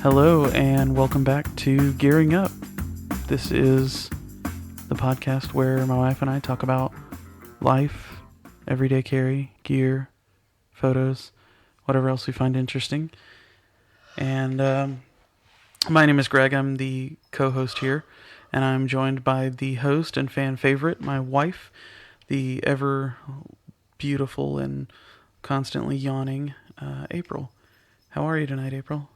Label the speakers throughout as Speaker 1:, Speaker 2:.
Speaker 1: Hello, and welcome back to Gearing Up. This is the podcast where my wife and I talk about life, everyday carry, gear, photos, whatever else we find interesting. And my name is Greg. I'm the co-host here, and I'm joined by the host and fan favorite, my wife, the ever beautiful and constantly yawning April. How are you tonight, April?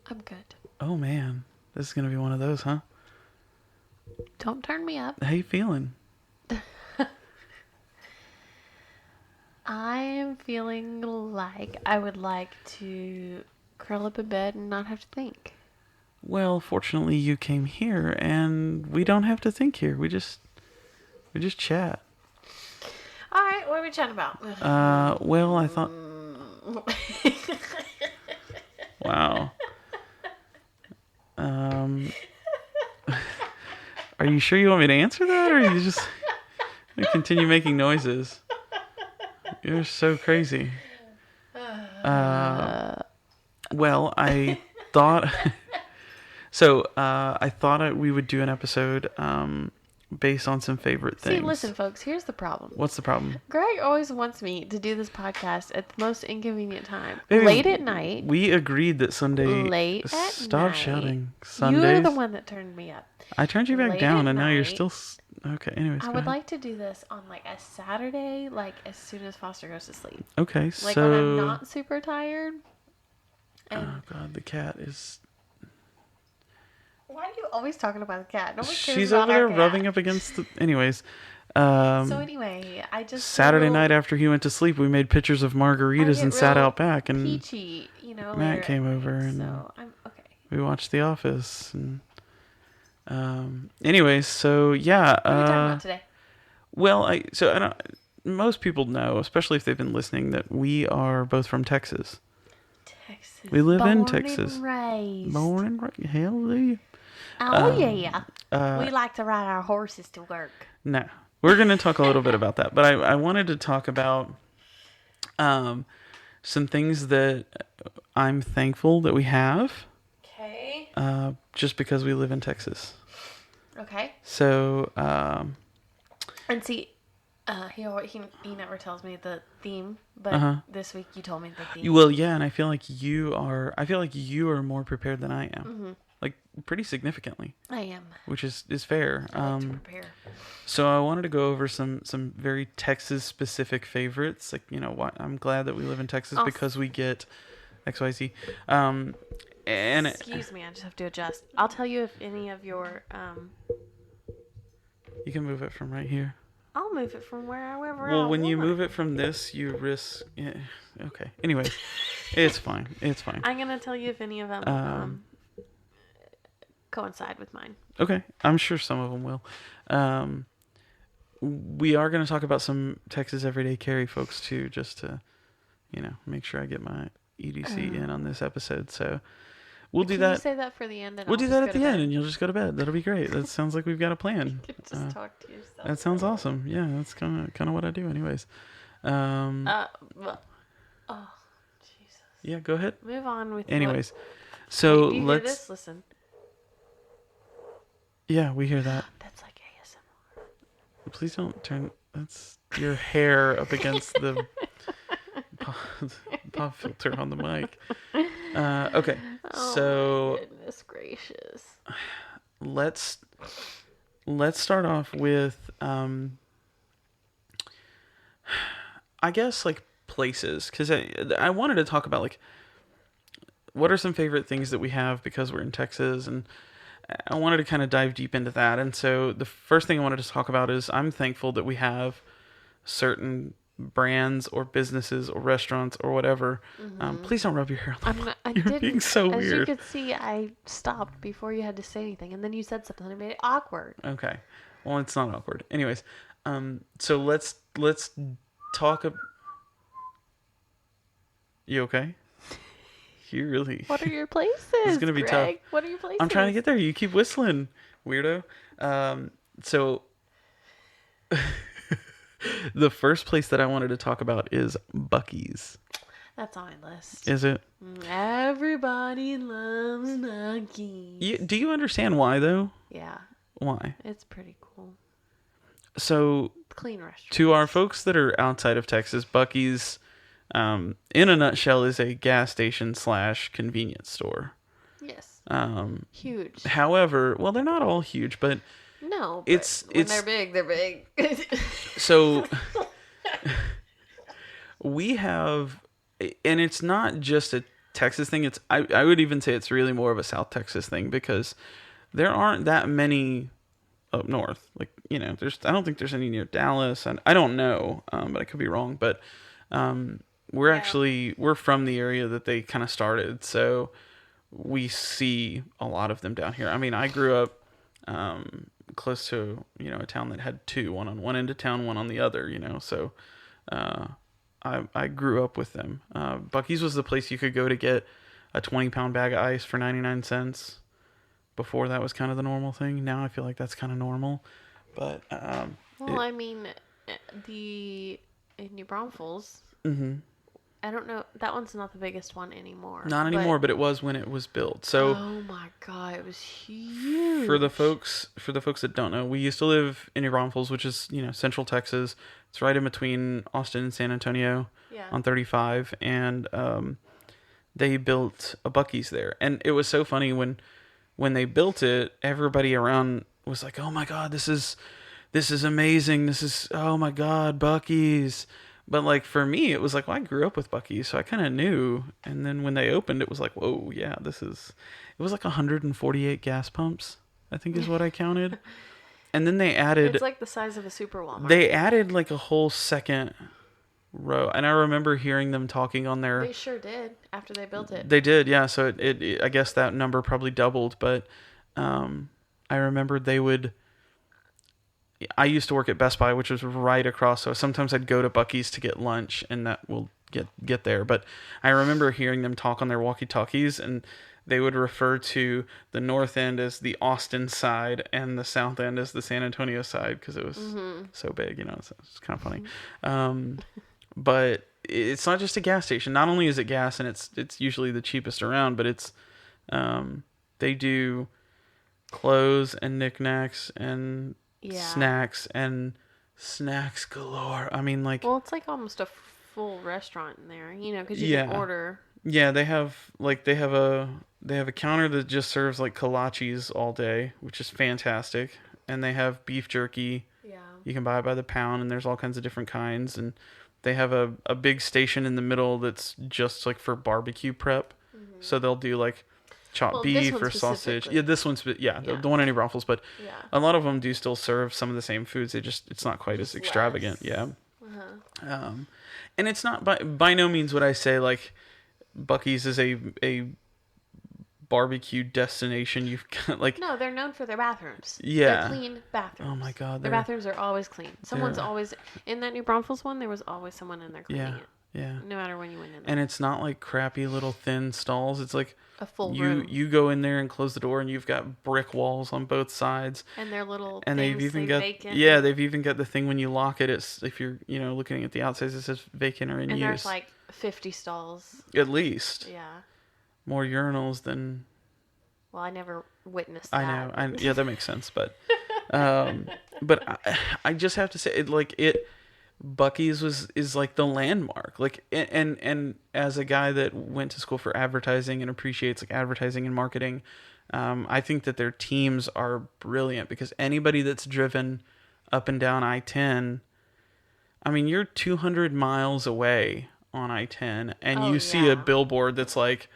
Speaker 2: I'm good.
Speaker 1: Oh man, this is gonna be one of those, huh?
Speaker 2: Don't turn me up.
Speaker 1: How you feeling?
Speaker 2: I'm feeling like I would like to curl up in bed and not have to think.
Speaker 1: Well, fortunately you came here and we don't have to think here. We just chat.
Speaker 2: Alright, what are we chatting about?
Speaker 1: Well, I thought wow. Are you sure you want me to answer that, or you just continue making noises? You're so crazy. Well, I thought I thought we would do an episode based on some favorite things.
Speaker 2: See, listen, folks, here's the problem.
Speaker 1: What's the problem?
Speaker 2: Greg always wants me to do this podcast at the most inconvenient time.
Speaker 1: Baby,
Speaker 2: late at night.
Speaker 1: We agreed that Sunday...
Speaker 2: Late at
Speaker 1: Stop
Speaker 2: night.
Speaker 1: shouting. Sundays?
Speaker 2: You're the one that turned me up.
Speaker 1: I turned you back
Speaker 2: Late
Speaker 1: down,
Speaker 2: at
Speaker 1: and now you're
Speaker 2: night.
Speaker 1: still... Okay, anyways,
Speaker 2: I
Speaker 1: go
Speaker 2: would
Speaker 1: ahead.
Speaker 2: like to do this on like a Saturday, like as soon as Foster goes to sleep.
Speaker 1: Okay,
Speaker 2: Like
Speaker 1: so...
Speaker 2: when I'm not super tired. And
Speaker 1: Oh, God, the cat is...
Speaker 2: why are you always talking about the cat? No one cares
Speaker 1: She's
Speaker 2: about
Speaker 1: over there
Speaker 2: our cat.
Speaker 1: rubbing up against the... Anyways,
Speaker 2: So anyway, I just
Speaker 1: Saturday
Speaker 2: feel
Speaker 1: night after he went to sleep, we made pictures of margaritas and sat out back, and
Speaker 2: peachy,
Speaker 1: Matt
Speaker 2: later
Speaker 1: came
Speaker 2: at
Speaker 1: over
Speaker 2: night,
Speaker 1: and
Speaker 2: so I'm okay.
Speaker 1: we watched The Office. And anyways, so yeah.
Speaker 2: What are we talking about today?
Speaker 1: Well, I don't. Most people know, especially if they've been listening, that we are both from Texas.
Speaker 2: Texas.
Speaker 1: We live in
Speaker 2: Born
Speaker 1: Texas.
Speaker 2: And raised.
Speaker 1: Born and raised. Hallelujah.
Speaker 2: Oh yeah. We like to ride our horses to work.
Speaker 1: No, we're going to talk a little bit about that, but I wanted to talk about some things that I'm thankful that we have.
Speaker 2: Okay.
Speaker 1: Just because we live in Texas.
Speaker 2: Okay.
Speaker 1: So,
Speaker 2: And see, he never tells me the theme, but this week you told me the theme.
Speaker 1: well, yeah, and I feel like you are more prepared than I am. Mm-hmm. Like pretty significantly.
Speaker 2: I am.
Speaker 1: Which is fair.
Speaker 2: I like to prepare.
Speaker 1: So I wanted to go over some very Texas specific favorites. Like, I'm glad that we live in Texas because we get XYZ. And
Speaker 2: excuse me, I just have to adjust. I'll tell you if any of your
Speaker 1: you can move it from right here.
Speaker 2: I'll move it from wherever.
Speaker 1: Well,
Speaker 2: I
Speaker 1: when you
Speaker 2: want.
Speaker 1: move it from this, you risk. Yeah, okay. Anyways, it's fine. It's fine.
Speaker 2: I'm gonna tell you if any of them coincide with mine.
Speaker 1: Okay, I'm sure some of them will. We are going to talk about some Texas everyday carry folks too, just to, make sure I get my EDC in on this episode. So we'll do that.
Speaker 2: Can you say that for the end? And
Speaker 1: We'll
Speaker 2: I'll
Speaker 1: do
Speaker 2: just
Speaker 1: that
Speaker 2: go
Speaker 1: at
Speaker 2: to
Speaker 1: the
Speaker 2: bed?
Speaker 1: end, and you'll just go to bed. That'll be great. That sounds like we've got a plan.
Speaker 2: You could just talk to yourself.
Speaker 1: That sounds awesome. Yeah, that's kind of what I do, anyways.
Speaker 2: Oh, Jesus.
Speaker 1: Yeah, go ahead.
Speaker 2: Move on with.
Speaker 1: Anyways, so
Speaker 2: you
Speaker 1: let's.
Speaker 2: hear this? Listen.
Speaker 1: Yeah, we hear that.
Speaker 2: That's like ASMR.
Speaker 1: Please don't turn. That's your hair up against the pop filter on the mic. Okay,
Speaker 2: Oh, my goodness gracious.
Speaker 1: let's start off with I guess like places, because I wanted to talk about like what are some favorite things that we have because we're in Texas, and I wanted to kind of dive deep into that. And so the first thing I wanted to talk about is I'm thankful that we have certain brands or businesses or restaurants or whatever. Please don't rub your hair on the mic. You're
Speaker 2: didn't.
Speaker 1: being so
Speaker 2: As
Speaker 1: weird.
Speaker 2: you could see, I stopped before you had to say anything, and then you said something that made it awkward.
Speaker 1: Okay. Well, it's not awkward. Anyways, so let's talk. You okay? You really.
Speaker 2: What are your places?
Speaker 1: It's gonna be
Speaker 2: Greg?
Speaker 1: tough.
Speaker 2: What are your places?
Speaker 1: I'm trying to get there. You keep whistling, weirdo. So the first place that I wanted to talk about is Buc-ee's.
Speaker 2: That's on my list.
Speaker 1: Is it?
Speaker 2: Everybody loves Buc-ee's.
Speaker 1: Do you understand why, though?
Speaker 2: Yeah.
Speaker 1: Why?
Speaker 2: It's pretty cool.
Speaker 1: So,
Speaker 2: clean restaurant.
Speaker 1: To our folks that are outside of Texas, Buc-ee's, in a nutshell, is a gas station / convenience store.
Speaker 2: Yes.
Speaker 1: Huge. However, well, they're not all huge, but
Speaker 2: no, but when they're big, they're big.
Speaker 1: So we have, and it's not just a Texas thing. I would even say it's really more of a South Texas thing, because there aren't that many up north. Like, I don't think there's any near Dallas, and I don't know, but I could be wrong. But we're from the area that they kind of started, so we see a lot of them down here. I mean, I grew up close to a town that had two, one on one end of town, one on the other. So I grew up with them. Buc-ee's was the place you could go to get a 20-pound bag of ice for 99 cents. Before, that was kind of the normal thing. Now I feel like that's kind of normal. But
Speaker 2: I mean, in New Braunfels, I don't know, that one's not the biggest one anymore.
Speaker 1: Not anymore, but it was when it was built. So,
Speaker 2: oh my god, it was huge.
Speaker 1: For the folks that don't know, we used to live in New Braunfels, which is Central Texas. It's right in between Austin and San Antonio on 35, and they built a Buc-ee's there, and it was so funny when they built it, everybody around was like, "Oh my god, this is amazing! Oh my god, Buc-ee's!" But like for me, it was like, well, I grew up with Buc-ee's, so I kind of knew. And then when they opened, it was like, whoa, yeah, it was like 148 gas pumps, I think is what I counted. And then they added,
Speaker 2: it's like the size of a super Walmart.
Speaker 1: They added like a whole second row, and I remember hearing them talking on their.
Speaker 2: They sure did after they built it.
Speaker 1: They did, yeah. So it I guess that number probably doubled, but I remember they would. I used to work at Best Buy, which was right across, so sometimes I'd go to Buc-ee's to get lunch, and that will get there. But I remember hearing them talk on their walkie-talkies, and they would refer to the north end as the Austin side and the south end as the San Antonio side, because it was so big, so it's kind of funny. But it's not just a gas station. Not only is it gas, and it's usually the cheapest around, but it's they do clothes and knickknacks and snacks galore. I mean, like,
Speaker 2: well, it's like almost a full restaurant in there, because you can order.
Speaker 1: Yeah, they have a counter that just serves like kolaches all day, which is fantastic, and they have beef jerky. Yeah, you can buy it by the pound, and there's all kinds of different kinds, and they have a big station in the middle that's just like for barbecue prep. So they'll do like chopped beef or sausage. Yeah, this one's the one in New Braunfels, but a lot of them do still serve some of the same foods. It's not quite as extravagant. Less. Yeah. And it's not by no means would I say like Buc-ee's is a barbecue destination. You've got like,
Speaker 2: no, they're known for their bathrooms.
Speaker 1: Yeah,
Speaker 2: they're clean bathrooms.
Speaker 1: Oh my god,
Speaker 2: their bathrooms are always clean. Someone's always in that New Braunfels one. There was always someone in there cleaning it. Yeah. No matter when you went in there.
Speaker 1: And it's not like crappy little thin stalls. It's like
Speaker 2: a full room.
Speaker 1: You go in there and close the door, and you've got brick walls on both sides.
Speaker 2: And their little
Speaker 1: and
Speaker 2: things
Speaker 1: they've even got
Speaker 2: vacant.
Speaker 1: Yeah, they've even got the thing when you lock it. It's if you're looking at the outside, it says vacant or in use.
Speaker 2: And there's like 50 stalls.
Speaker 1: At least.
Speaker 2: Yeah. More
Speaker 1: urinals than.
Speaker 2: Well, I never witnessed that.
Speaker 1: I know. Yeah, that makes sense, but I just have to say Buc-ee's is like the landmark, like, and as a guy that went to school for advertising and appreciates like advertising and marketing, I think that their teams are brilliant, because anybody that's driven up and down I-10, I mean, you're 200 miles away on I-10, and you see a billboard that's like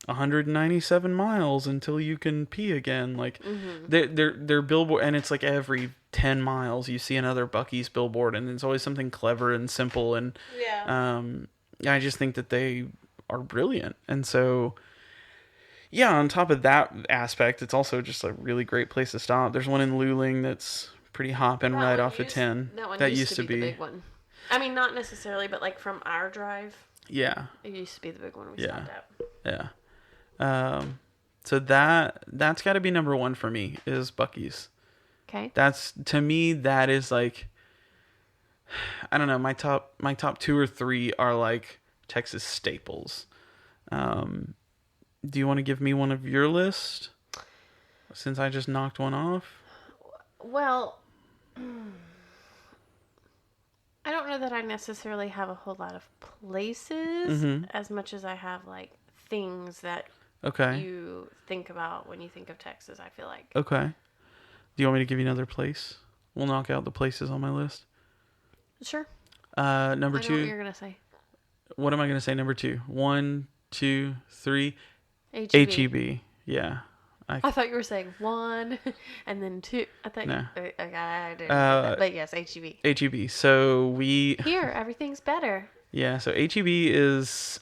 Speaker 1: 197 miles until you can pee again. Like they're billboard, and it's like every 10 miles you see another Buc-ee's billboard, and it's always something clever and simple, and I just think that they are brilliant. And so on top of that aspect, it's also just a really great place to stop. There's one in Luling that's pretty hopping right off of 10.
Speaker 2: That used to be the big one. I mean, not necessarily, but like from our drive, it used to be the big one we stopped at.
Speaker 1: So that's got to be number one for me, is Buc-ee's.
Speaker 2: Okay.
Speaker 1: That's, to me, that is like, I don't know, my top 2 or 3 are like Texas staples. Do you want to give me one of your list? Since I just knocked one off?
Speaker 2: Well, I don't know that I necessarily have a whole lot of places as much as I have, like, things that you think about when you think of Texas, I feel like.
Speaker 1: Okay. Do you want me to give you another place? We'll knock out the places on my list.
Speaker 2: Sure.
Speaker 1: Number 2.
Speaker 2: I know what you're going to say.
Speaker 1: What am I going to say? Number 2. 1, 2, 3.
Speaker 2: HEB.
Speaker 1: Yeah.
Speaker 2: I thought you were saying 1 and then 2. I thought
Speaker 1: no.
Speaker 2: I didn't but yes, HEB.
Speaker 1: HEB. So
Speaker 2: here, everything's better.
Speaker 1: Yeah, so HEB is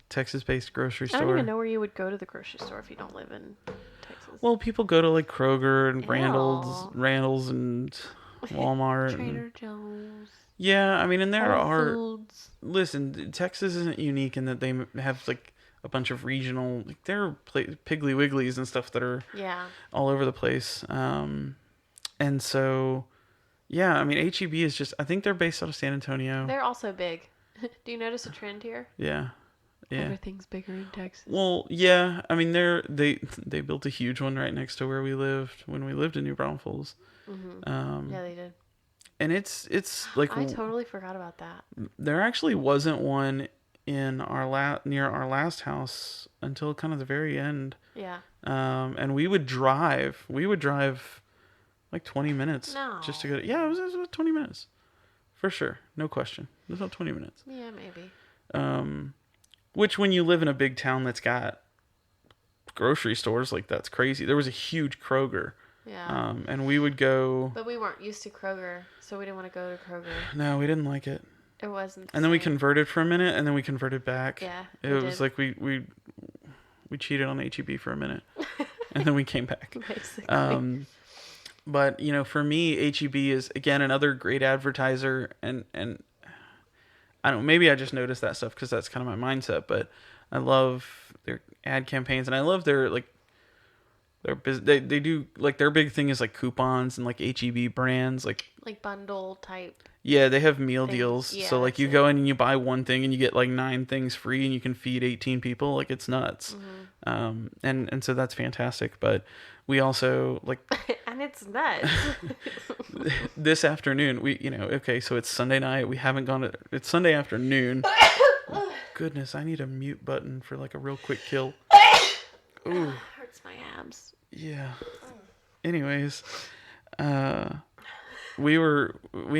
Speaker 1: Texas-based grocery store.
Speaker 2: I don't even know where you would go to the grocery store if you don't live in Texas.
Speaker 1: Well, people go to like Kroger and Randall's and Walmart.
Speaker 2: Trader Joe's.
Speaker 1: Yeah, I mean, and there are...
Speaker 2: Foods.
Speaker 1: Listen, Texas isn't unique in that they have like a bunch of regional... Like, there are Piggly Wigglies and stuff that are all over the place. And so... Yeah, I mean, HEB is just... I think they're based out of San Antonio.
Speaker 2: They're also big. Do you notice a trend here?
Speaker 1: Yeah.
Speaker 2: Everything's bigger in Texas.
Speaker 1: Well, yeah. I mean, they built a huge one right next to where we lived when we lived in New Braunfels.
Speaker 2: Mm-hmm. Yeah, they did.
Speaker 1: And it's like...
Speaker 2: I totally forgot about that.
Speaker 1: There actually wasn't one in near our last house until kind of the very end.
Speaker 2: Yeah.
Speaker 1: And we would drive like 20 minutes just to go to... Yeah, it was 20 minutes. For sure. No question. It was about 20 minutes.
Speaker 2: Yeah, maybe.
Speaker 1: Which when you live in a big town that's got grocery stores, like, that's crazy. There was a huge Kroger.
Speaker 2: Yeah.
Speaker 1: And we would go...
Speaker 2: But we weren't used to Kroger, so we didn't want to go to Kroger.
Speaker 1: No, we didn't like it.
Speaker 2: It wasn't.
Speaker 1: And then we converted for a minute, and then we converted back.
Speaker 2: Yeah.
Speaker 1: It was like we cheated on HEB for a minute, and then we came back.
Speaker 2: Basically.
Speaker 1: But, you know, for me, HEB is, again, another great advertiser, and I don't know, maybe I just noticed that stuff because that's kind of my mindset, but I love their ad campaigns, and I love their, like, they do, like, their big thing is, like, coupons and, like, HEB brands, like
Speaker 2: bundle type.
Speaker 1: Yeah, they have meal deals.
Speaker 2: Yeah,
Speaker 1: so, like, you go in and you buy one thing and you get, like, 9 things free and you can feed 18 people. Like, it's nuts. Mm-hmm. And so that's fantastic. But we also, like...
Speaker 2: and it's nuts.
Speaker 1: This afternoon, so it's Sunday night. We haven't gone to... It's Sunday afternoon. Goodness, I need a mute button for, like, a real quick kill. Ooh.
Speaker 2: Hurts my abs.
Speaker 1: Yeah. Anyways, we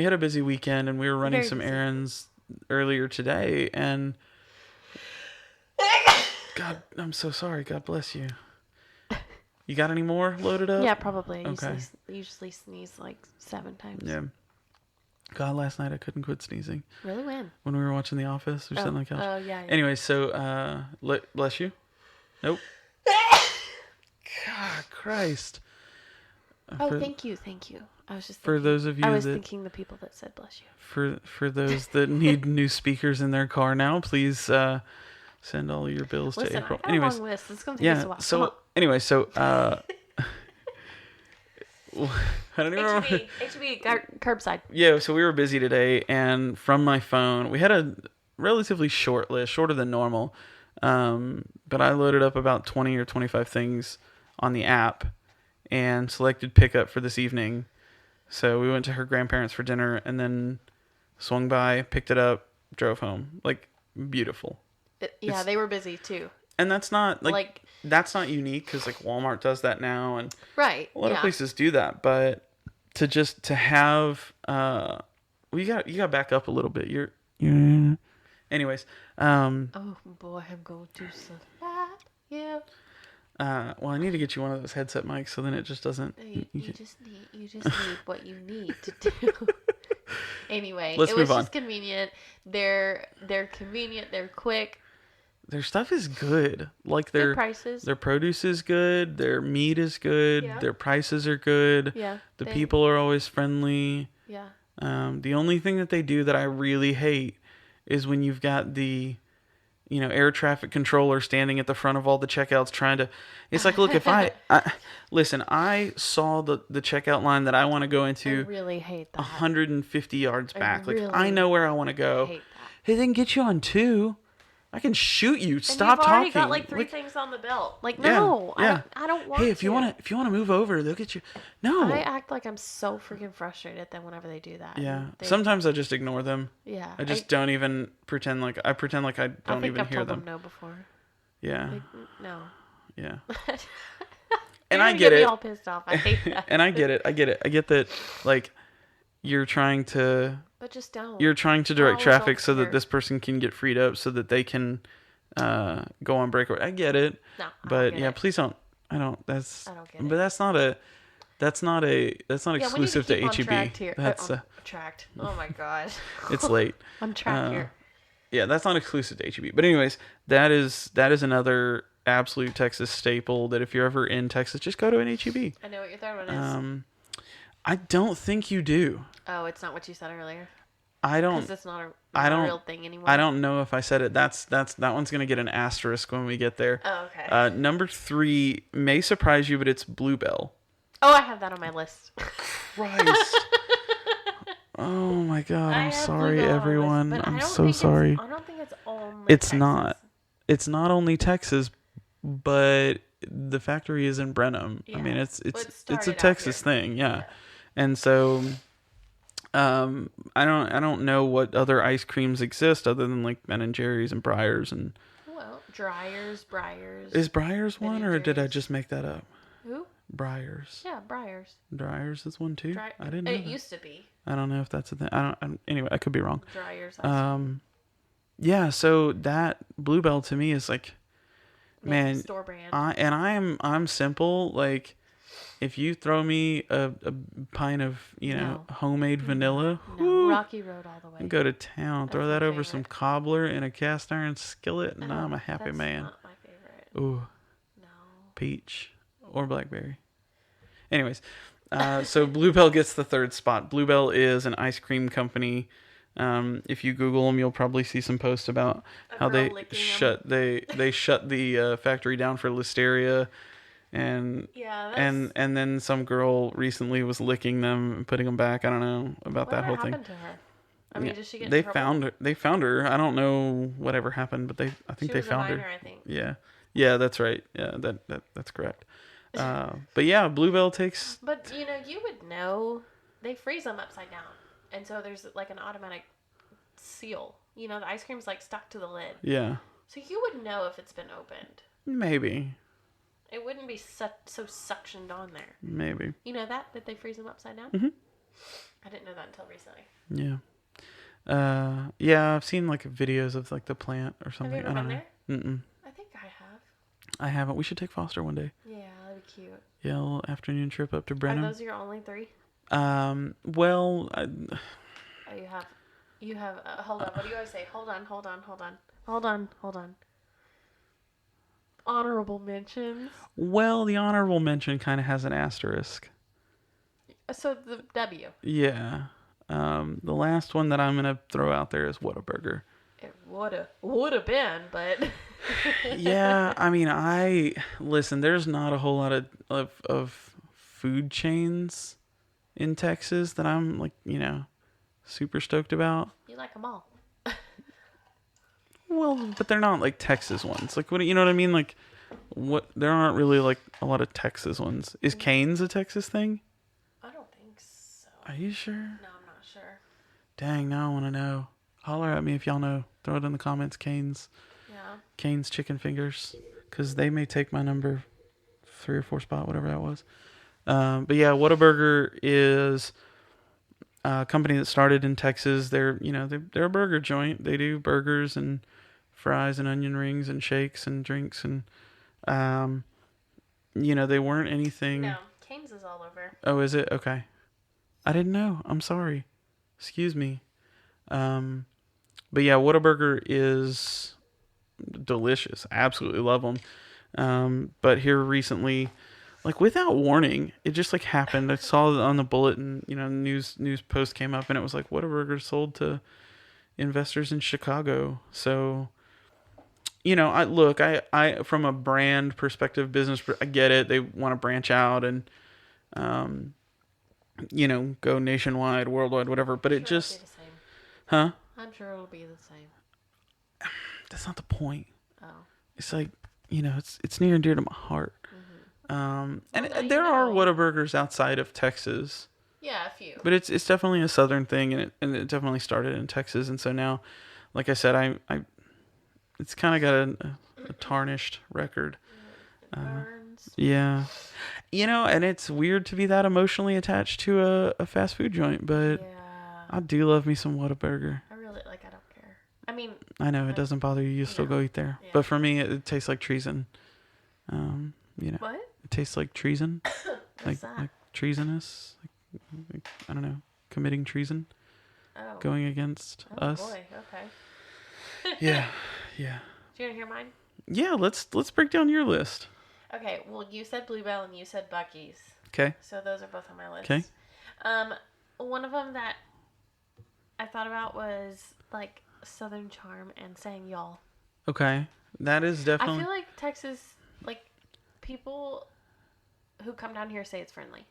Speaker 1: had a busy weekend and we were running some errands earlier today, and God, I'm so sorry. God bless you. You got any more loaded up?
Speaker 2: Yeah, probably.
Speaker 1: Okay.
Speaker 2: I usually sneeze like 7 times.
Speaker 1: Yeah. God, last night I couldn't quit sneezing.
Speaker 2: Really? When
Speaker 1: we were watching The Office. We were sitting on the couch.
Speaker 2: Oh, yeah.
Speaker 1: Anyway, so, bless you. Nope. God, Christ.
Speaker 2: Thank you. I was just thinking,
Speaker 1: for those of you
Speaker 2: thinking the people that said bless
Speaker 1: you. For those that need new speakers in their car now, please send all your bills to April.
Speaker 2: I got a long list. It's going to take us a while.
Speaker 1: So anyway, I don't even remember.
Speaker 2: HEB curbside.
Speaker 1: Yeah, so we were busy today, and from my phone, we had a relatively short list, shorter than normal. But I loaded up about 20 or 25 things on the app and selected pickup for this evening. So we went to her grandparents for dinner and then swung by, picked it up, drove home. Like, beautiful.
Speaker 2: They were busy too.
Speaker 1: And that's not that's not unique because, like, Walmart does that now, and
Speaker 2: right,
Speaker 1: a lot of places do that. But to have you got to back up a little bit. You're anyways.
Speaker 2: Oh boy, I'm going to survive. Yeah.
Speaker 1: Well, I need to get you one of those headset mics so then it just doesn't.
Speaker 2: You just need what you need to do. Anyway,
Speaker 1: Let's move on.
Speaker 2: Just convenient. They're convenient. They're quick.
Speaker 1: Their stuff is good. Like
Speaker 2: their prices.
Speaker 1: Their produce is good. Their meat is good. Yeah. Their prices are good.
Speaker 2: Yeah.
Speaker 1: The people are always friendly.
Speaker 2: Yeah.
Speaker 1: The only thing that they do that I really hate is when you've got the, air traffic controller standing at the front of all the checkouts trying to... It's like, look, if I listen, I saw the checkout line that I want to go into.
Speaker 2: I really hate that.
Speaker 1: 150 yards back. I know where I want to go.
Speaker 2: I hate
Speaker 1: Hey, they can get you on 2. I can shoot you. Stop
Speaker 2: talking.
Speaker 1: talking.
Speaker 2: You've already got like 3 things on the belt. Like, no,
Speaker 1: yeah.
Speaker 2: I don't want to.
Speaker 1: Hey, if you want to move over, they'll get you. No.
Speaker 2: I act like I'm so freaking frustrated at them whenever they do that.
Speaker 1: Yeah. Sometimes I just ignore them.
Speaker 2: Yeah.
Speaker 1: I just don't even pretend like I don't even hear them.
Speaker 2: I've told them no before.
Speaker 1: Yeah.
Speaker 2: Like, no.
Speaker 1: Yeah.
Speaker 2: And I get it. Me all pissed off. I hate that.
Speaker 1: And I get it. I get that. Like, you're trying to.
Speaker 2: But just don't.
Speaker 1: You're trying to direct traffic so that this person can get freed up, so that they can go on break. I get it.
Speaker 2: No.
Speaker 1: But yeah, please don't. I don't get it. But that's not exclusive to HEB. That's
Speaker 2: tracked. Oh my god.
Speaker 1: It's late.
Speaker 2: I'm tracked here.
Speaker 1: Yeah, that's not exclusive to HEB. But anyways, that is another absolute Texas staple that if you're ever in Texas, just go to an HEB.
Speaker 2: I know what your third one is.
Speaker 1: I don't think you do.
Speaker 2: Oh, it's not what you said earlier.
Speaker 1: I don't.
Speaker 2: Because it's not a real thing anymore.
Speaker 1: I don't know if I said it. That one's gonna get an asterisk when we get there.
Speaker 2: Oh, okay.
Speaker 1: Number 3 may surprise you, but it's Bluebell.
Speaker 2: Oh, I have that on my list.
Speaker 1: Christ. Oh my God! I'm sorry, everyone. I'm so sorry.
Speaker 2: I don't think it's only.
Speaker 1: It's
Speaker 2: Texas.
Speaker 1: not. It's not only Texas, but the factory is in Brenham. Yeah. I mean, it's a Texas thing, yeah. And so, I don't know what other ice creams exist other than like Ben and Jerry's and Breyers and.
Speaker 2: Well, Breyers.
Speaker 1: Is Breyers one, or did I just make that up?
Speaker 2: Who?
Speaker 1: Breyers.
Speaker 2: Yeah, Breyers.
Speaker 1: Breyers is one too. I didn't know.
Speaker 2: It used to be.
Speaker 1: I don't know if that's a thing. Anyway, I could be wrong.
Speaker 2: Breyers.
Speaker 1: Yeah. So that Bluebell to me is like, man,
Speaker 2: store brand.
Speaker 1: I'm simple. Like, if you throw me a pint of homemade vanilla,
Speaker 2: Rocky Road all the way.
Speaker 1: Go to town. Throw that over some cobbler in a cast iron skillet, and I'm a happy man.
Speaker 2: That's not my favorite.
Speaker 1: Ooh.
Speaker 2: No.
Speaker 1: Peach or blackberry. Anyways, so Bluebell gets the 3rd spot. Bluebell is an ice cream company. If you Google them, you'll probably see some posts about how they shut the factory down for listeria, and and then some girl recently was licking them and putting them back. I don't know about that whole thing.
Speaker 2: What happened to her? I mean, did she get
Speaker 1: in
Speaker 2: trouble?
Speaker 1: They found her. I don't know whatever happened, but I think they found her.
Speaker 2: I think.
Speaker 1: Yeah, that's right. Yeah, that's correct. But yeah, Bluebell takes.
Speaker 2: But you would know. They freeze them upside down, and so there's like an automatic seal. The ice cream's like stuck to the lid.
Speaker 1: Yeah.
Speaker 2: So you would know if it's been opened.
Speaker 1: Maybe.
Speaker 2: It wouldn't be so suctioned on there.
Speaker 1: Maybe.
Speaker 2: You know that they freeze them upside down?
Speaker 1: Mm-hmm.
Speaker 2: I didn't know that until recently.
Speaker 1: Yeah. Yeah, I've seen like videos of like the plant or something.
Speaker 2: Have you ever been there?
Speaker 1: Mm-mm.
Speaker 2: I think I have.
Speaker 1: I haven't. We should take Foster one day.
Speaker 2: Yeah, that'd be cute.
Speaker 1: Yeah, a little afternoon trip up to Brenham.
Speaker 2: Are those your only 3?
Speaker 1: Well.
Speaker 2: You have. Hold on. What do you always say? Hold on. Honorable mentions.
Speaker 1: Well, the honorable mention kind of has an asterisk.
Speaker 2: So the W.
Speaker 1: Yeah. The last one that I'm gonna throw out there is Whataburger.
Speaker 2: It would have been, but.
Speaker 1: Yeah, I mean, listen. There's not a whole lot of food chains in Texas that I'm like, super stoked about.
Speaker 2: You like them all.
Speaker 1: Well, but they're not like Texas ones. Like, what, you know what I mean? Like, there aren't really like a lot of Texas ones. Is Cane's a Texas thing?
Speaker 2: I don't think so.
Speaker 1: Are you sure?
Speaker 2: No, I'm not sure.
Speaker 1: Dang, now I want to know. Holler at me if y'all know. Throw it in the comments, Cane's.
Speaker 2: Yeah.
Speaker 1: Cane's chicken fingers. Because they may take my number 3 or 4 spot, whatever that was. But yeah, Whataburger is a company that started in Texas. They're a burger joint. They do burgers and fries and onion rings and shakes and drinks and they weren't anything.
Speaker 2: No, Cane's is all over.
Speaker 1: Oh, is it? Okay. I didn't know. I'm sorry. Excuse me. But yeah, Whataburger is delicious. Absolutely love them. But here recently, like without warning, it just like happened. I saw it on the bulletin, news post came up and it was like Whataburger sold to investors in Chicago. So, I from a brand perspective, business, I get it. They want to branch out and, go nationwide, worldwide, whatever. But it just, huh?
Speaker 2: I'm sure it'll be the same.
Speaker 1: That's not the point.
Speaker 2: Oh.
Speaker 1: It's like, it's near and dear to my heart. And there are whataburgers outside of Texas.
Speaker 2: Yeah, a few.
Speaker 1: But it's definitely a southern thing, and it definitely started in Texas, and so now, like I said, I it's kind of got a tarnished record.
Speaker 2: It burns.
Speaker 1: Yeah, and it's weird to be that emotionally attached to a fast food joint, but I do love me some whataburger.
Speaker 2: I really I don't care. I mean,
Speaker 1: I know it doesn't bother you. You still go eat there, but for me, it tastes like treason.
Speaker 2: What?
Speaker 1: It tastes like treason,
Speaker 2: What's that?
Speaker 1: like treasonous. Like, I don't know, committing treason.
Speaker 2: Oh.
Speaker 1: Going against us.
Speaker 2: Oh boy. Okay.
Speaker 1: Yeah.
Speaker 2: Do you want to hear mine?
Speaker 1: Yeah. Let's break down your list.
Speaker 2: Okay. Well, you said Bluebell and you said Buc-ee's.
Speaker 1: Okay.
Speaker 2: So those are both on my list.
Speaker 1: Okay.
Speaker 2: One of them that I thought about was like Southern charm and saying y'all.
Speaker 1: Okay. That is definitely.
Speaker 2: I feel like Texas, like people who come down here say it's friendly.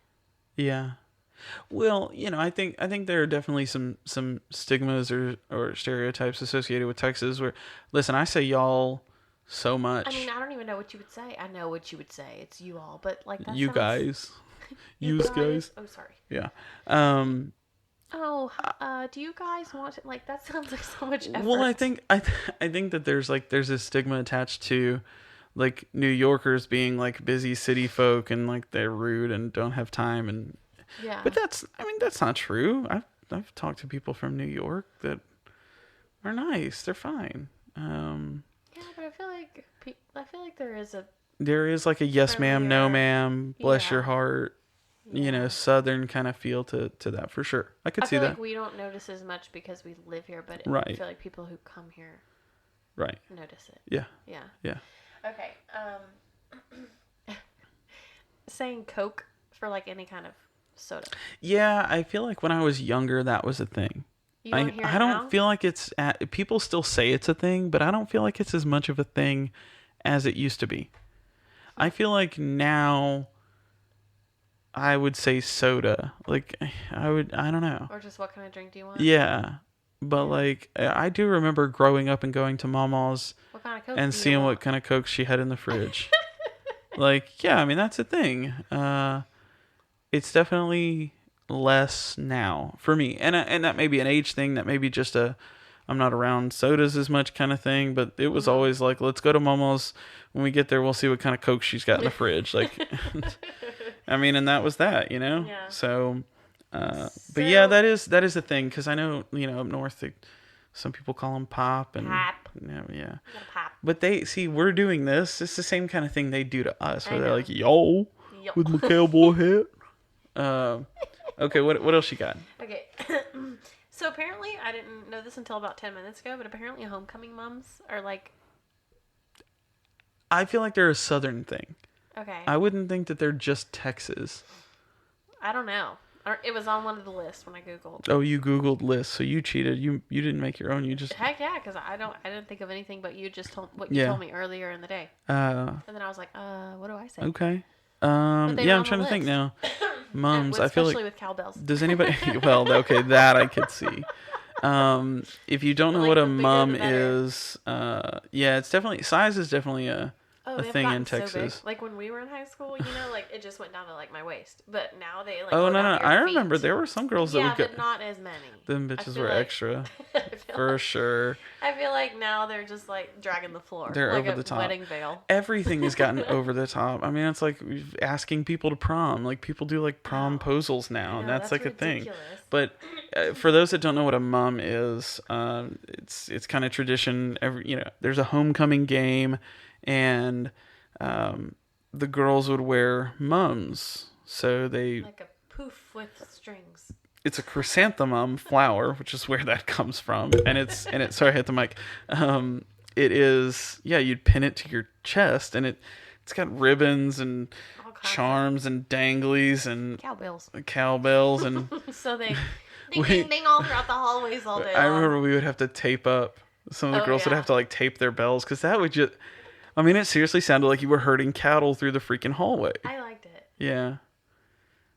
Speaker 1: Yeah. Well, I think there are definitely some stigmas or stereotypes associated with Texas where, listen, I say y'all so much.
Speaker 2: I mean, I don't even know what you would say. I know what you would say. It's you all, but like that
Speaker 1: you
Speaker 2: sounds...
Speaker 1: guys. You guys.
Speaker 2: Oh, sorry.
Speaker 1: Yeah.
Speaker 2: Do you guys want it? Like that sounds like so much effort.
Speaker 1: Well, I think that there's a stigma attached to like New Yorkers being like busy city folk and like they're rude and don't have time and
Speaker 2: yeah.
Speaker 1: But that's not true. I've talked to people from New York that are nice. They're fine.
Speaker 2: Yeah, but I feel like
Speaker 1: there is like a yes ma'am, no ma'am, bless your heart, Southern kind of feel to that for sure. I could see that.
Speaker 2: Like we don't notice as much because we live here, but I feel like people who come here notice it.
Speaker 1: Yeah.
Speaker 2: Yeah.
Speaker 1: Yeah.
Speaker 2: Okay. Saying Coke for like any kind of soda.
Speaker 1: Yeah, I feel like when I was younger that was a thing. I don't feel like people still say it's a thing, but I don't feel like it's as much of a thing as it used to be. I feel like now I would say soda. Like I don't know.
Speaker 2: Or just what kind of drink do you want?
Speaker 1: Yeah. But like I do remember growing up and going to Mama's and seeing what kind of Coke she had in the fridge. Like, yeah, I mean that's a thing. It's definitely less now for me, and that may be an age thing, that may be just I'm not around sodas as much kind of thing, but it was always like, let's go to Momo's. When we get there, we'll see what kind of Coke she's got in the fridge. Like, I mean, and that was that, Yeah. So, but yeah, that is a thing, because I know, up north, some people call them pop and
Speaker 2: pop.
Speaker 1: Yeah.
Speaker 2: Pop.
Speaker 1: But we're doing this. It's the same kind of thing they do to us, where they're like, yo, with my cowboy hat. Okay, what else you got?
Speaker 2: Okay. So apparently, I didn't know this until about 10 minutes ago, but apparently homecoming moms are like...
Speaker 1: I feel like they're a southern thing.
Speaker 2: Okay.
Speaker 1: I wouldn't think that they're just Texas.
Speaker 2: I don't know. It was on one of the lists when I Googled.
Speaker 1: Oh, you Googled lists, so you cheated. You didn't make your own. You just...
Speaker 2: Heck yeah, because I didn't think of anything, but you just told me earlier in the day. And then I was like, what do I say?
Speaker 1: Okay. Yeah, I'm trying to think now. Mums, I feel like,
Speaker 2: especially with cowbells.
Speaker 1: Does anybody? Well, okay, that I could see. If you don't know what a mum is, yeah, it's definitely, size is definitely a thing in Texas.
Speaker 2: So like when we were in high school, like it just went down to like my waist. But now they like.
Speaker 1: Oh no! I remember there were some girls that would
Speaker 2: but not as many.
Speaker 1: Them bitches were extra, for sure.
Speaker 2: I feel like now they're just like dragging the floor.
Speaker 1: They're
Speaker 2: like
Speaker 1: over the top.
Speaker 2: Wedding veil.
Speaker 1: Everything has gotten over the top. I mean, it's like asking people to prom. Like people do like promposals now, and that's like ridiculous. A thing. But for those that don't know what a mum is, it's kind of tradition. There's a homecoming game. And the girls would wear mums, so they
Speaker 2: like a poof with strings.
Speaker 1: It's a chrysanthemum flower, which is where that comes from, and it's sorry, I hit the mic. It is, yeah, you'd pin it to your chest, and it's got ribbons and charms and danglies and cowbells and
Speaker 2: so they ding ding all throughout the hallways all day.
Speaker 1: I remember we would have to tape up. Some of the girls would have to like tape their bells, because that would just. I mean, it seriously sounded like you were herding cattle through the freaking hallway.
Speaker 2: I liked it.
Speaker 1: Yeah.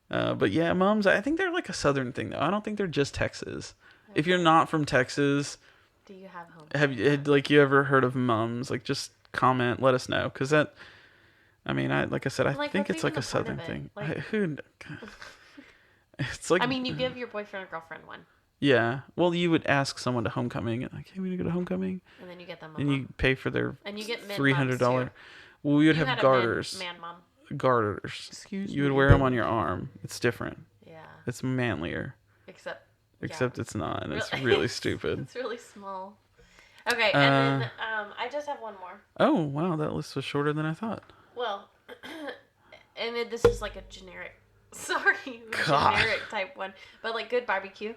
Speaker 1: But yeah, mums, I think they're like a southern thing, though. I don't think they're just Texas. If you're not from Texas,
Speaker 2: do you have home?
Speaker 1: Have you ever heard of mums? Like, just comment, let us know, because that. I mean, like I said, I think it's like a Southern thing. Like, it's like.
Speaker 2: I mean, you give your boyfriend or girlfriend one.
Speaker 1: Yeah. Well, you would ask someone to homecoming, like, hey, we need to go to homecoming.
Speaker 2: And then you get them.
Speaker 1: And you pay for their.
Speaker 2: And you get
Speaker 1: $300. Well, we would have garters.
Speaker 2: Man mom.
Speaker 1: Garters.
Speaker 2: Excuse me.
Speaker 1: You would wear them on your arm. It's different.
Speaker 2: Yeah.
Speaker 1: It's manlier. Except it's not, and it's really stupid.
Speaker 2: It's really small. Okay, and then I just have one more.
Speaker 1: Oh, wow, that list was shorter than I thought.
Speaker 2: Well, and this is like a generic, generic type one, but like good barbecue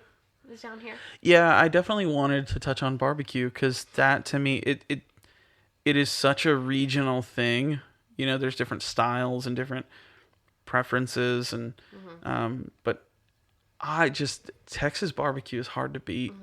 Speaker 2: is down here.
Speaker 1: Yeah, I definitely wanted to touch on barbecue because that, to me, it is such a regional thing. You know, there's different styles and different preferences, and but Texas barbecue is hard to beat.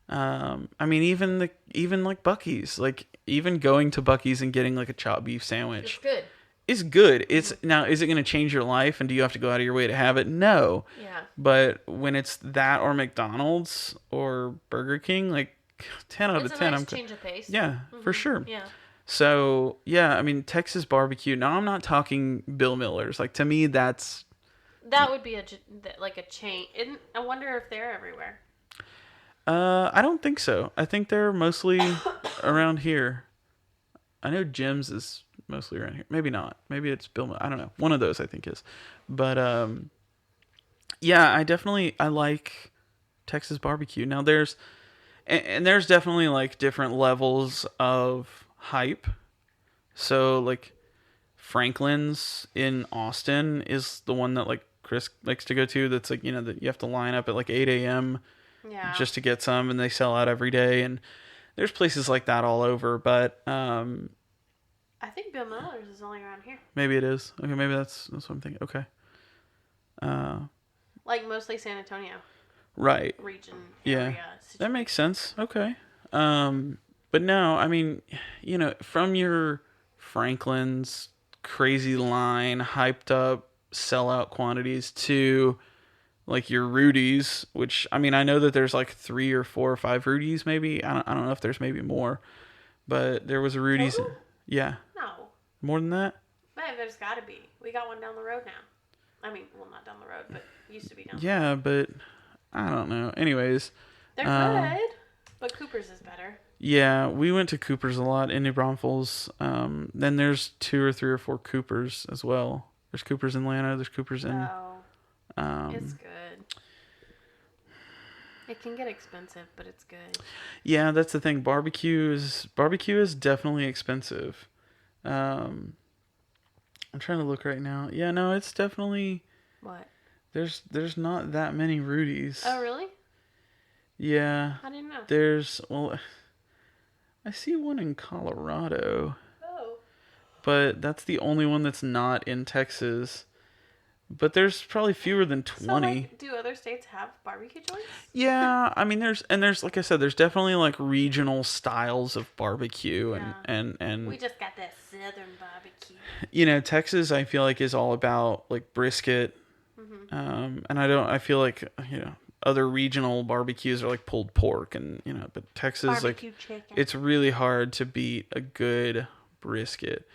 Speaker 1: I mean, even like Buc-ee's, like even going to Buc-ee's and getting like a chopped beef sandwich.
Speaker 2: It's good.
Speaker 1: It's good. It's now, is it going to change your life, and do you have to go out of your way to have it? No.
Speaker 2: Yeah.
Speaker 1: But when it's that or McDonald's or Burger King, like 10 out of 10,
Speaker 2: nice change of pace.
Speaker 1: Yeah, for sure.
Speaker 2: Yeah.
Speaker 1: So yeah, I mean, Texas barbecue. Now I'm not talking Bill Miller's. Like, to me, that
Speaker 2: would be a chain. I wonder if they're everywhere.
Speaker 1: I don't think so. I think they're mostly around here. I know Jim's is mostly around here. Maybe not. Maybe it's Bill Miller. I don't know. One of those I think is. But yeah, I like Texas barbecue. Now there's definitely like different levels of hype. So like Franklin's in Austin is the one that like Chris likes to go to. That's like, you know, that you have to line up at like 8 a.m.
Speaker 2: Yeah.
Speaker 1: just to get some, and they sell out every day. And there's places like that all over. But
Speaker 2: I think Bill Miller's is only around here.
Speaker 1: Maybe it is. Okay, maybe that's what I'm thinking. Okay.
Speaker 2: Like mostly San Antonio.
Speaker 1: Right.
Speaker 2: Region.
Speaker 1: Yeah.
Speaker 2: Area,
Speaker 1: that makes sense. Okay. But no, I mean, you know, from your Franklin's crazy line, hyped up sellout quantities to like your Rudy's, which, I mean, I know that there's like 3 or 4 or 5 Rudy's maybe. I don't know if there's maybe more, but there was a Rudy's.
Speaker 2: Total?
Speaker 1: Yeah.
Speaker 2: No.
Speaker 1: More than that?
Speaker 2: Man, there's got to be. We got one down the road now. I mean, well, not down the road, but used to be down the road.
Speaker 1: Yeah, but I don't know. Anyways.
Speaker 2: They're good, but Cooper's is better.
Speaker 1: Yeah, we went to Cooper's a lot in New Braunfels. Then there's 2 or 3 or 4 Coopers as well. There's Coopers in Atlanta. There's Coopers in...
Speaker 2: it's good. It can get expensive, but it's good.
Speaker 1: Yeah, that's the thing. Barbecue is definitely expensive. I'm trying to look right now. Yeah, no, it's definitely...
Speaker 2: What?
Speaker 1: There's not that many Rudy's.
Speaker 2: Oh, really?
Speaker 1: Yeah.
Speaker 2: I didn't know.
Speaker 1: Well, I see one in Colorado.
Speaker 2: Oh.
Speaker 1: But that's the only one that's not in Texas. But there's probably fewer than 20. So,
Speaker 2: like, do other states have barbecue joints?
Speaker 1: Yeah, I mean, there's like I said, there's definitely like regional styles of barbecue, and
Speaker 2: we just got that southern barbecue.
Speaker 1: You know, Texas, I feel like, is all about like brisket, and I feel like, you know, other regional barbecues are like pulled pork, and you know, but Texas,
Speaker 2: barbecue
Speaker 1: like
Speaker 2: chicken.
Speaker 1: It's really hard to beat a good brisket.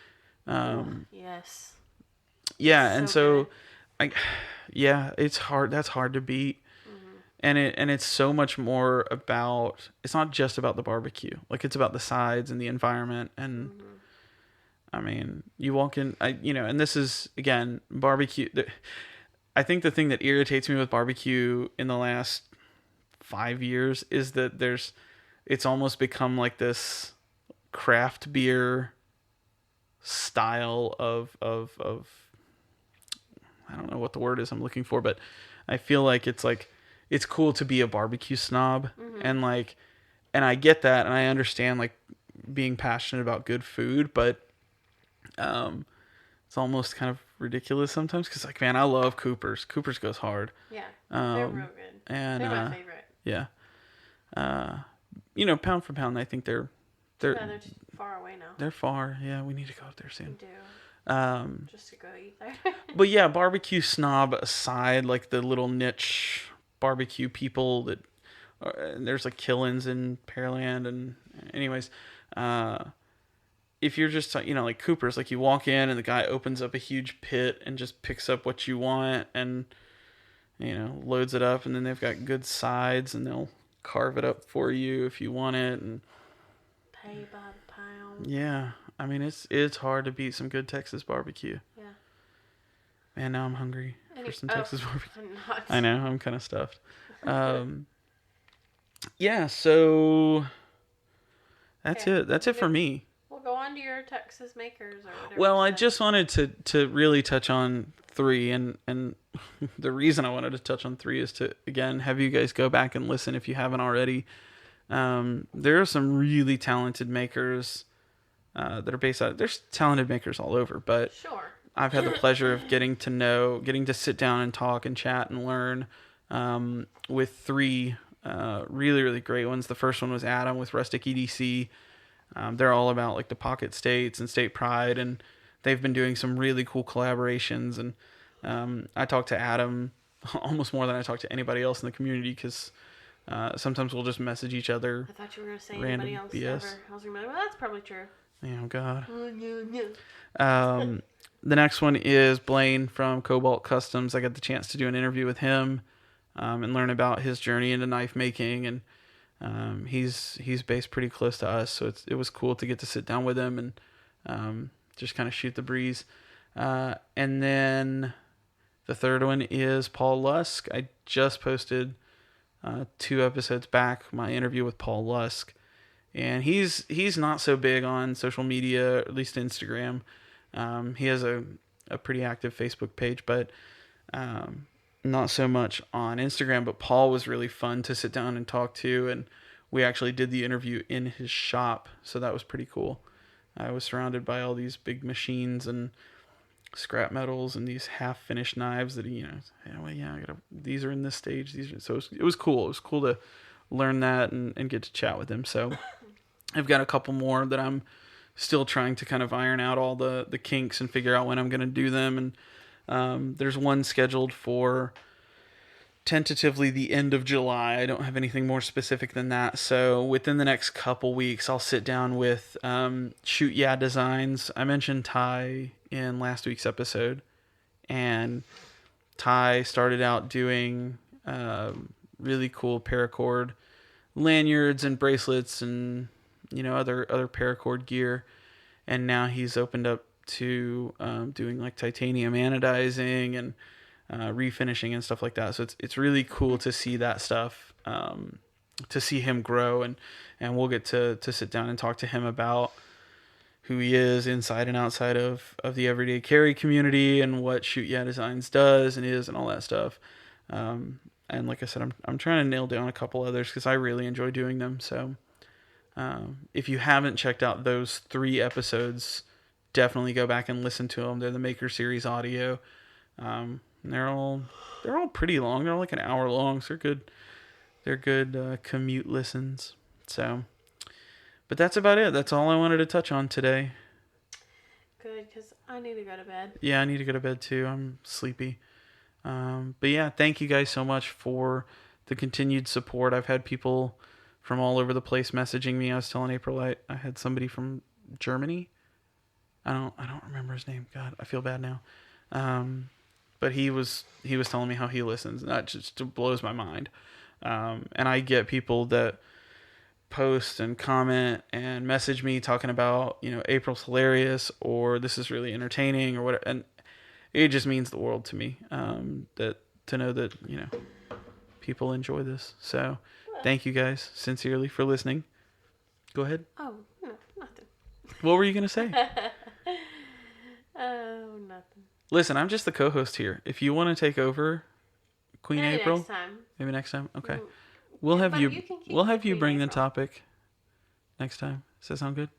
Speaker 2: Yes.
Speaker 1: Yeah, and so. It's hard. That's hard to beat, and it's so much more about. It's not just about the barbecue. Like, it's about the sides and the environment. And I mean, you walk in. And this is again barbecue. I think the thing that irritates me with barbecue in the last 5 years is that it's almost become like this craft beer style of. I don't know what the word is I'm looking for, but I feel like it's cool to be a barbecue snob, and I get that, and I understand like being passionate about good food, but it's almost kind of ridiculous sometimes because, like, man, I love Cooper's. Cooper's goes hard.
Speaker 2: Yeah, they're real good.
Speaker 1: And
Speaker 2: they're my favorite.
Speaker 1: Yeah. You know, pound for pound, I think they're
Speaker 2: too far away now.
Speaker 1: They're far. Yeah, we need to go up there soon.
Speaker 2: We do. Just to go eat there.
Speaker 1: But yeah, barbecue snob aside, like the little niche barbecue people that and there's like Killins in Pearland, and anyways, if you're just, like Cooper's, like you walk in and the guy opens up a huge pit and just picks up what you want and, loads it up, and then they've got good sides and they'll carve it up for you if you want it, and
Speaker 2: pay by the pound.
Speaker 1: Yeah, I mean it's hard to beat some good Texas barbecue.
Speaker 2: Yeah.
Speaker 1: Man, now I'm hungry for some Texas barbecue.
Speaker 2: I'm not.
Speaker 1: I know, I'm kind of stuffed. Yeah, so that's it. That's it for me.
Speaker 2: We'll go on to your Texas makers or whatever.
Speaker 1: Well, I just wanted to really touch on 3, and the reason I wanted to touch on 3 is to, again, have you guys go back and listen if you haven't already. There are some really talented makers that are based out. There's talented makers all over, but
Speaker 2: sure.
Speaker 1: I've had the pleasure of getting to sit down and talk and chat and learn with 3 really, really great ones. The first one was Adam with Rustic EDC. They're all about like the pocket states and state pride, and they've been doing some really cool collaborations. And I talk to Adam almost more than I talk to anybody else in the community, because sometimes we'll just message each other.
Speaker 2: I thought you were going to say anybody else
Speaker 1: BS.
Speaker 2: ever. I was like, well, that's probably true.
Speaker 1: Oh, God.
Speaker 2: Yeah.
Speaker 1: The next one is Blaine from Cobalt Customs. I got the chance to do an interview with him and learn about his journey into knife making, and he's based pretty close to us, so it was cool to get to sit down with him and just kind of shoot the breeze. And then the third one is Paul Lusk. I just posted 2 episodes back my interview with Paul Lusk, and he's not so big on social media, at least Instagram. He has a pretty active Facebook page, but not so much on Instagram. But Paul was really fun to sit down and talk to, and we actually did the interview in his shop, so that was pretty cool. I was surrounded by all these big machines and scrap metals and these half-finished knives that these are in this stage. So it was cool. It was cool to learn that and get to chat with him. So I've got a couple more that I'm still trying to kind of iron out all the kinks and figure out when I'm going to do them. And there's one scheduled for tentatively the end of July. I don't have anything more specific than that. So within the next couple weeks, I'll sit down with Shoot Yeah Designs. I mentioned Ty in last week's episode, and Ty started out doing really cool paracord lanyards and bracelets and other paracord gear, and now he's opened up to doing like titanium anodizing and refinishing and stuff like that. So it's really cool to see that stuff, to see him grow, and we'll get to sit down and talk to him about who he is inside and outside of the Everyday Carry community, and what Shoot Yeah Designs does and is and all that stuff. And like I said, I'm trying to nail down a couple others because I really enjoy doing them. So if you haven't checked out those 3 episodes, definitely go back and listen to them. They're the Maker Series audio. They're all pretty long. They're like an hour long, so they're good commute listens. So, but that's about it. That's all I wanted to touch on today.
Speaker 2: Good, because I need to go to bed.
Speaker 1: Yeah, I need to go to bed too. I'm sleepy. But yeah, thank you guys so much for the continued support. I've had people from all over the place messaging me. I was telling April I had somebody from Germany. I don't remember his name. God, I feel bad now. But he was telling me how he listens, and that just blows my mind. And I get people that post and comment and message me talking about, April's hilarious, or this is really entertaining, or whatever. And it just means the world to me, that to know that, people enjoy this. So thank you guys sincerely for listening. Go ahead.
Speaker 2: Oh, no, nothing.
Speaker 1: What were you going to say?
Speaker 2: Oh, nothing.
Speaker 1: Listen, I'm just the co-host here. If you want to take over Queen April,
Speaker 2: next time.
Speaker 1: Maybe next time. Okay.
Speaker 2: Mm.
Speaker 1: We'll
Speaker 2: Yeah,
Speaker 1: have
Speaker 2: but
Speaker 1: you
Speaker 2: you can keep
Speaker 1: bring the
Speaker 2: April.
Speaker 1: topic next time. Does that sound good?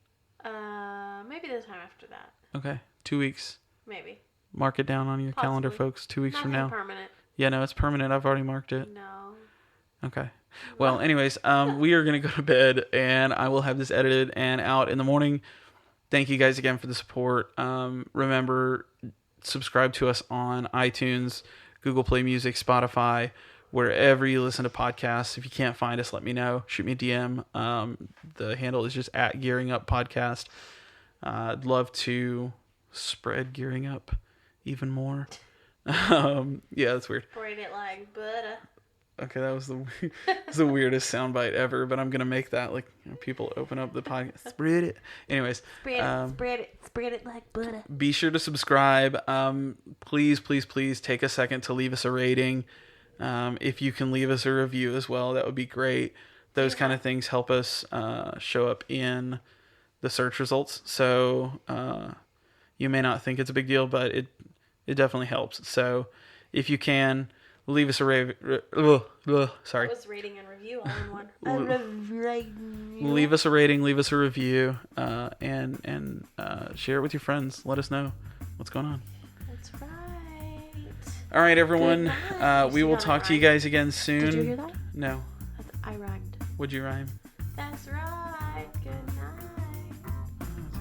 Speaker 2: Maybe the time after that.
Speaker 1: Okay. 2 weeks.
Speaker 2: Maybe.
Speaker 1: Mark it down on your calendar,
Speaker 2: Possibly.
Speaker 1: folks. 2 weeks from
Speaker 2: Nothing
Speaker 1: now.
Speaker 2: permanent.
Speaker 1: Yeah, no, it's permanent. I've already marked it.
Speaker 2: No.
Speaker 1: Okay. Well, anyways, we are going to go to bed, and I will have this edited and out in the morning. Thank you guys again for the support. Remember, subscribe to us on iTunes, Google Play Music, Spotify, wherever you listen to podcasts. If you can't find us, let me know. Shoot me a DM. The handle is just at Gearing Up Podcast. I'd love to spread Gearing Up even more. Yeah, that's weird.
Speaker 2: Spread it like butter.
Speaker 1: Okay, that was the weirdest soundbite ever, but I'm gonna make that like people open up the podcast. Spread it. Anyways,
Speaker 2: spread it like butter.
Speaker 1: Be sure to subscribe. Please take a second to leave us a rating. If you can leave us a review as well, that would be great. Those kind of things help us show up in the search results. So you may not think it's a big deal, but it definitely helps. So if you can, leave us a sorry.
Speaker 2: That was rating and review all in one.
Speaker 1: Leave us a rating, leave us a review, and share it with your friends. Let us know what's going on.
Speaker 2: That's right.
Speaker 1: All right, everyone. We will talk to you guys again soon.
Speaker 2: Did you hear that?
Speaker 1: No.
Speaker 2: I rhymed.
Speaker 1: Would you rhyme?
Speaker 2: That's right. Good night.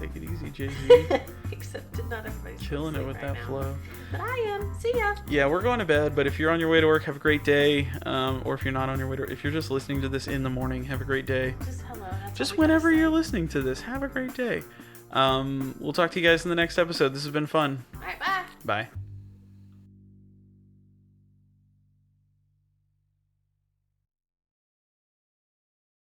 Speaker 1: Take it easy, Jay-Z.
Speaker 2: Except not everybody's
Speaker 1: killing it with that flow.
Speaker 2: But I am. See ya.
Speaker 1: Yeah, we're going to bed, but if you're on your way to work, have a great day. Or if you're not on your way to work, if you're just listening to this in the morning, have a great day.
Speaker 2: Just hello.
Speaker 1: Just whenever you're listening to this, have a great day. We'll talk to you guys in the next episode. This has been fun.
Speaker 2: All right, bye.
Speaker 1: Bye.